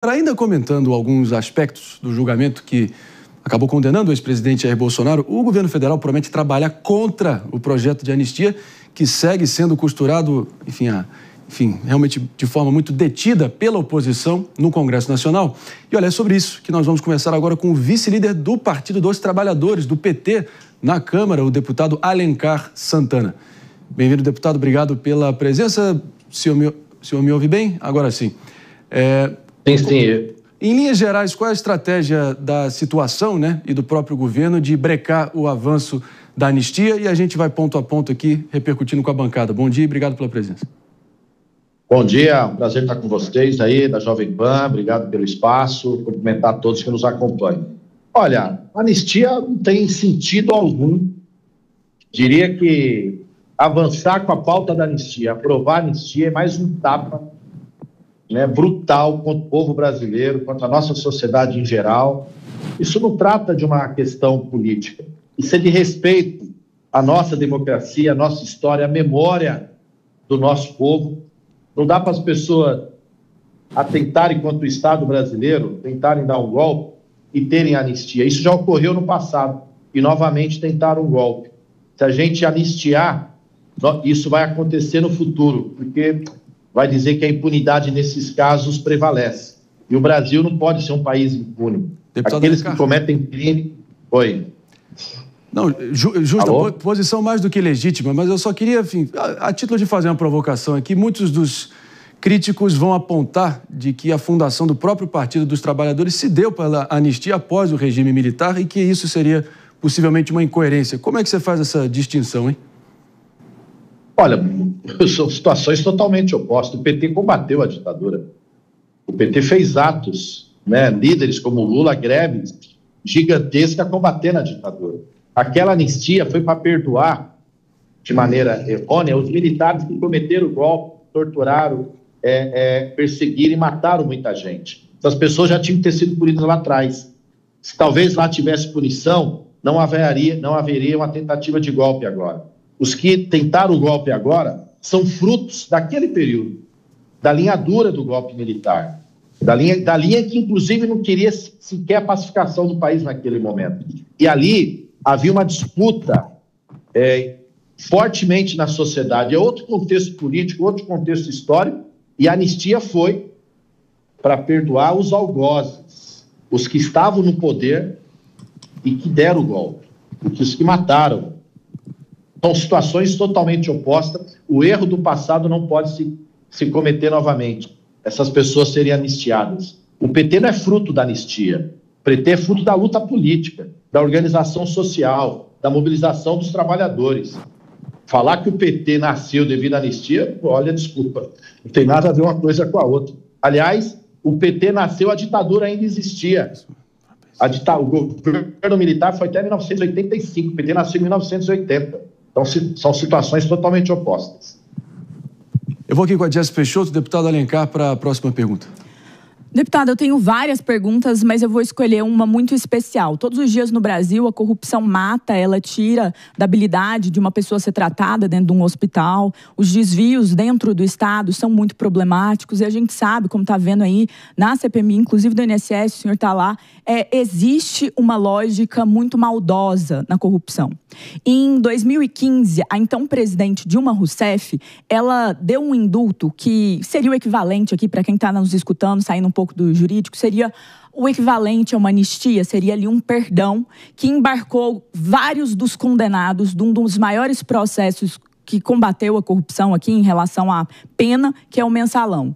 Ainda comentando alguns aspectos do julgamento que acabou condenando o ex-presidente Jair Bolsonaro, o governo federal promete trabalhar contra o projeto de anistia que segue sendo costurado, realmente de forma muito detida pela oposição no Congresso Nacional. E olha, é sobre isso que nós vamos conversar agora com o vice-líder do Partido dos Trabalhadores, do PT, na Câmara, o deputado Alencar Santana. Bem-vindo, deputado, obrigado pela presença. O senhor me ouve bem? Agora sim. Sim. Em linhas gerais, qual é a estratégia da situação, e do próprio governo de brecar o avanço da anistia? E a gente vai ponto a ponto aqui, repercutindo com a bancada. Bom dia e obrigado pela presença. Bom dia, um prazer estar com vocês aí da Jovem Pan, obrigado pelo espaço, cumprimentar a todos que nos acompanham. Olha, a anistia não tem sentido algum. Diria que avançar com a pauta da anistia, aprovar a anistia é mais um tapa brutal contra o povo brasileiro, contra a nossa sociedade em geral. Isso não trata de uma questão política. Isso é de respeito à nossa democracia, à nossa história, à memória do nosso povo. Não dá para as pessoas atentarem contra o Estado brasileiro, tentarem dar um golpe e terem anistia. Isso já ocorreu no passado e novamente tentaram um golpe. Se a gente anistiar, isso vai acontecer no futuro, porque vai dizer que a impunidade nesses casos prevalece. E o Brasil não pode ser um país impune. Deputado Aqueles Alencar, que cometem crime... Oi. Não, justa, posição mais do que legítima, mas eu só queria, a título de fazer uma provocação aqui, muitos dos críticos vão apontar de que a fundação do próprio Partido dos Trabalhadores se deu pela anistia após o regime militar e que isso seria possivelmente uma incoerência. Como é que você faz essa distinção, hein? Olha, são situações totalmente opostas. O PT combateu a ditadura. O PT fez atos, líderes como Lula, greves gigantescas combatendo a ditadura. Aquela anistia foi para perdoar, de maneira errônea, os militares que cometeram o golpe, torturaram, perseguiram e mataram muita gente. Essas pessoas já tinham que ter sido punidas lá atrás. Se talvez lá tivesse punição, não haveria uma tentativa de golpe agora. Os que tentaram o golpe agora são frutos daquele período, da linha dura do golpe militar, da linha que, inclusive, não queria sequer a pacificação do país naquele momento. E ali havia uma disputa fortemente na sociedade. É outro contexto político, outro contexto histórico, e a anistia foi para perdoar os algozes, os que estavam no poder e que deram o golpe, os que mataram. São situações totalmente opostas. O erro do passado não pode se cometer novamente. Essas pessoas serem anistiadas. O PT não é fruto da anistia. O PT é fruto da luta política, da organização social, da mobilização dos trabalhadores. Falar que o PT nasceu devido à anistia, olha, desculpa, não tem nada a ver uma coisa com a outra. Aliás, o PT nasceu, a ditadura ainda existia. O governo militar foi até 1985, o PT nasceu em 1980. Então, são situações totalmente opostas. Eu vou aqui com a Jéssica Peixoto, deputado Alencar, para a próxima pergunta. Deputado, eu tenho várias perguntas, mas eu vou escolher uma muito especial. Todos os dias no Brasil, a corrupção mata, ela tira da habilidade de uma pessoa ser tratada dentro de um hospital. Os desvios dentro do Estado são muito problemáticos e a gente sabe, como está vendo aí na CPMI, inclusive do INSS, o senhor está lá, existe uma lógica muito maldosa na corrupção. Em 2015, a então presidente Dilma Rousseff, ela deu um indulto que seria o equivalente aqui, para quem está nos escutando, saindo um pouco do jurídico, seria o equivalente a uma anistia, seria ali um perdão que embarcou vários dos condenados de um dos maiores processos que combateu a corrupção aqui em relação à pena, que é o mensalão.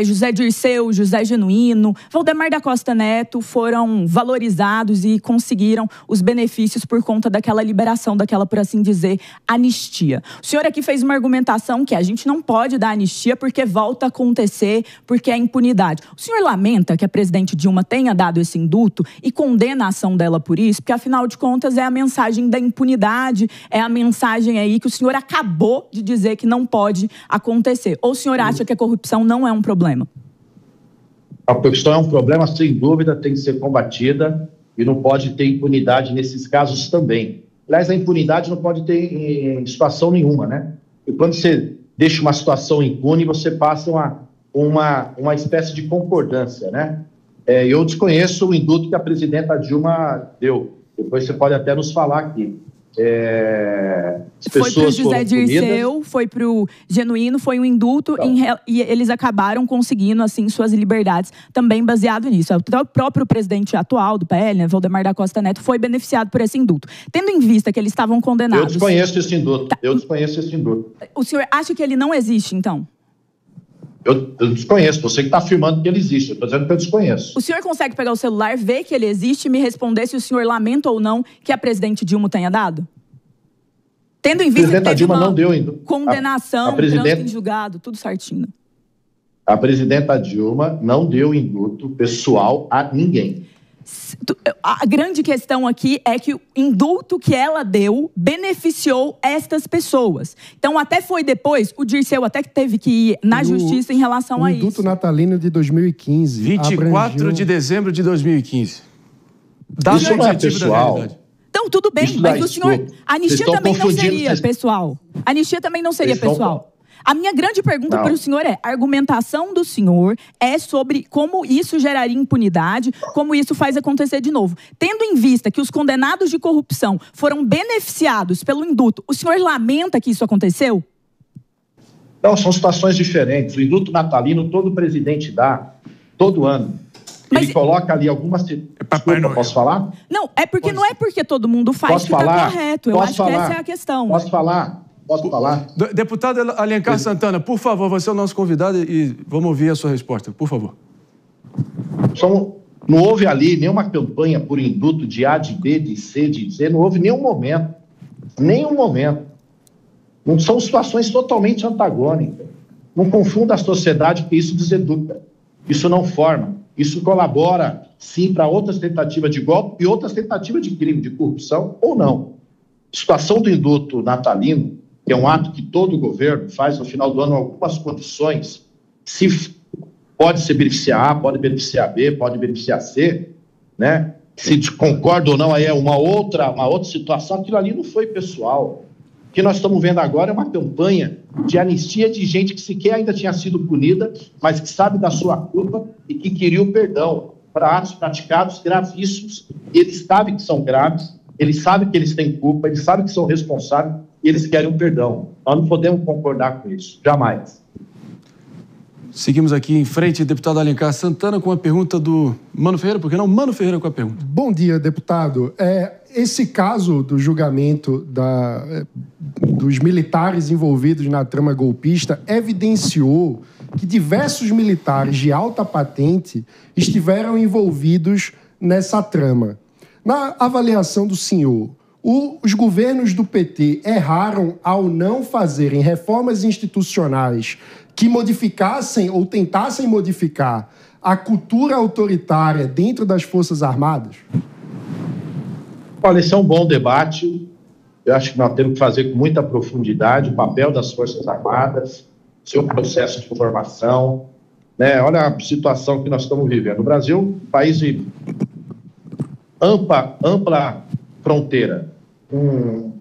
José Dirceu, José Genuíno, Valdemar da Costa Neto foram valorizados e conseguiram os benefícios por conta daquela liberação, daquela, por assim dizer, anistia. O senhor aqui fez uma argumentação que a gente não pode dar anistia porque volta a acontecer, porque é impunidade. O senhor lamenta que a presidente Dilma tenha dado esse indulto e condena a ação dela por isso? Porque, afinal de contas, é a mensagem da impunidade, é a mensagem aí que o senhor acabou de dizer que não pode acontecer. Ou o senhor acha que a corrupção não é um problema? A corrupção é um problema, sem dúvida, tem que ser combatida e não pode ter impunidade nesses casos também. Aliás, a impunidade não pode ter em situação nenhuma, E quando você deixa uma situação impune, você passa uma espécie de concordância, né? Eu desconheço o indulto que a presidenta Dilma deu. Depois você pode até nos falar aqui. Foi para o José Dirceu, foi para o Genuíno, foi um indulto e eles acabaram conseguindo assim suas liberdades, também baseado nisso. Até o próprio presidente atual do PL, né, Valdemar da Costa Neto, foi beneficiado por esse indulto. Tendo em vista que eles estavam condenados... Eu desconheço esse indulto. Tá. Eu desconheço esse indulto. O senhor acha que ele não existe, então? Eu desconheço. Você que está afirmando que ele existe. Eu estou dizendo que eu desconheço. O senhor consegue pegar o celular, ver que ele existe e me responder se o senhor lamenta ou não que a presidente Dilma tenha dado? Tendo em vista que teve Dilma uma não deu indulto. Condenação, trânsito em julgado, tudo certinho. A presidenta Dilma não deu indulto pessoal a ninguém. A grande questão aqui é que o indulto que ela deu beneficiou estas pessoas. Então, até foi depois, o Dirceu até que teve que ir na justiça em relação a isso. O indulto natalino de 2015. 24 de dezembro de 2015. Isso não é pessoal. Então, tudo bem, mas o senhor... A anistia também não seria pessoal. A anistia também não seria pessoal. A minha grande pergunta para o senhor é, a argumentação do senhor é sobre como isso geraria impunidade, como isso faz acontecer de novo. Tendo em vista que os condenados de corrupção foram beneficiados pelo indulto, o senhor lamenta que isso aconteceu? Não, são situações diferentes. O indulto natalino todo presidente dá, todo ano. Ele coloca ali algumas... Desculpa, posso falar? Não, é porque não é porque todo mundo faz que está correto. Eu acho que essa é a questão. Posso falar? Deputado Alencar Santana, por favor, você é o nosso convidado e vamos ouvir a sua resposta, por favor. Não houve ali nenhuma campanha por indulto de A, de B, de C, de Z, não houve nenhum momento. Nenhum momento. Não são situações totalmente antagônicas. Não confunda a sociedade, porque isso deseduca. Isso não forma. Isso colabora, sim, para outras tentativas de golpe e outras tentativas de crime, de corrupção ou não. A situação do indulto natalino, que é um ato que todo governo faz no final do ano, algumas condições, se pode se beneficiar A, pode beneficiar B, pode beneficiar C, né? Se concorda ou não, aí é uma outra situação. Aquilo ali não foi pessoal. O que nós estamos vendo agora é uma campanha de anistia de gente que sequer ainda tinha sido punida, mas que sabe da sua culpa e que queria o perdão para atos praticados gravíssimos. Eles sabem que são graves, eles sabem que eles têm culpa, eles sabem que são responsáveis e eles querem um perdão. Nós não podemos concordar com isso, jamais. Seguimos aqui em frente, deputado Alencar Santana, com a pergunta do Mano Ferreira. Por que não? Mano Ferreira com a pergunta. Bom dia, deputado. Esse caso do julgamento dos militares envolvidos na trama golpista evidenciou que diversos militares de alta patente estiveram envolvidos nessa trama. Na avaliação do senhor, os governos do PT erraram ao não fazerem reformas institucionais que modificassem ou tentassem modificar a cultura autoritária dentro das Forças Armadas? Olha, esse é um bom debate. Eu acho que nós temos que fazer com muita profundidade o papel das Forças Armadas, seu processo de formação, né? Olha a situação que nós estamos vivendo. O Brasil, um país de ampla fronteira, um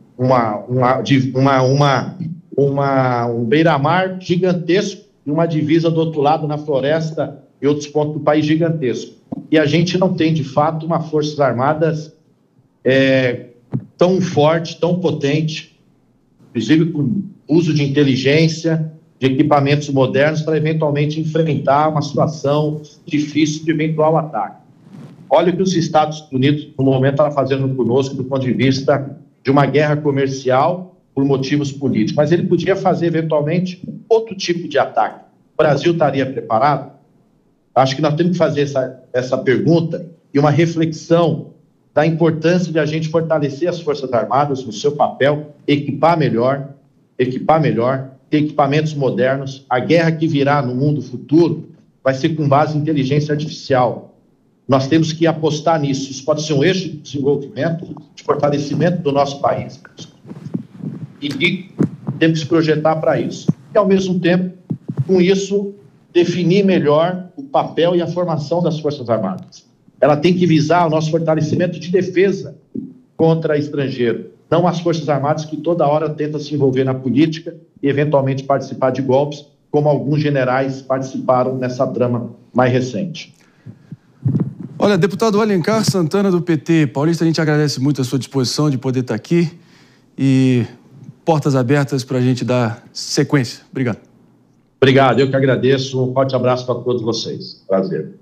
beira-mar gigantesco e uma divisa do outro lado na floresta e outros pontos do país gigantesco. E a gente não tem, de fato, uma Forças Armadas tão forte, tão potente, inclusive com uso de inteligência, de equipamentos modernos para eventualmente enfrentar uma situação difícil de eventual ataque. Olha o que os Estados Unidos, no momento, estão fazendo conosco do ponto de vista de uma guerra comercial por motivos políticos. Mas ele podia fazer, eventualmente, outro tipo de ataque. O Brasil estaria preparado? Acho que nós temos que fazer essa pergunta e uma reflexão da importância de a gente fortalecer as Forças Armadas no seu papel, equipar melhor, ter equipamentos modernos. A guerra que virá no mundo futuro vai ser com base em inteligência artificial. Nós temos que apostar nisso. Isso pode ser um eixo de desenvolvimento, de fortalecimento do nosso país. E temos que se projetar para isso. E, ao mesmo tempo, com isso, definir melhor o papel e a formação das Forças Armadas. Ela tem que visar o nosso fortalecimento de defesa contra estrangeiro, não as Forças Armadas que toda hora tentam se envolver na política e, eventualmente, participar de golpes, como alguns generais participaram nessa trama mais recente. Olha, deputado Alencar Santana, do PT, Paulista, a gente agradece muito a sua disposição de poder estar aqui e portas abertas para a gente dar sequência. Obrigado. Obrigado, eu que agradeço. Um forte abraço para todos vocês. Prazer.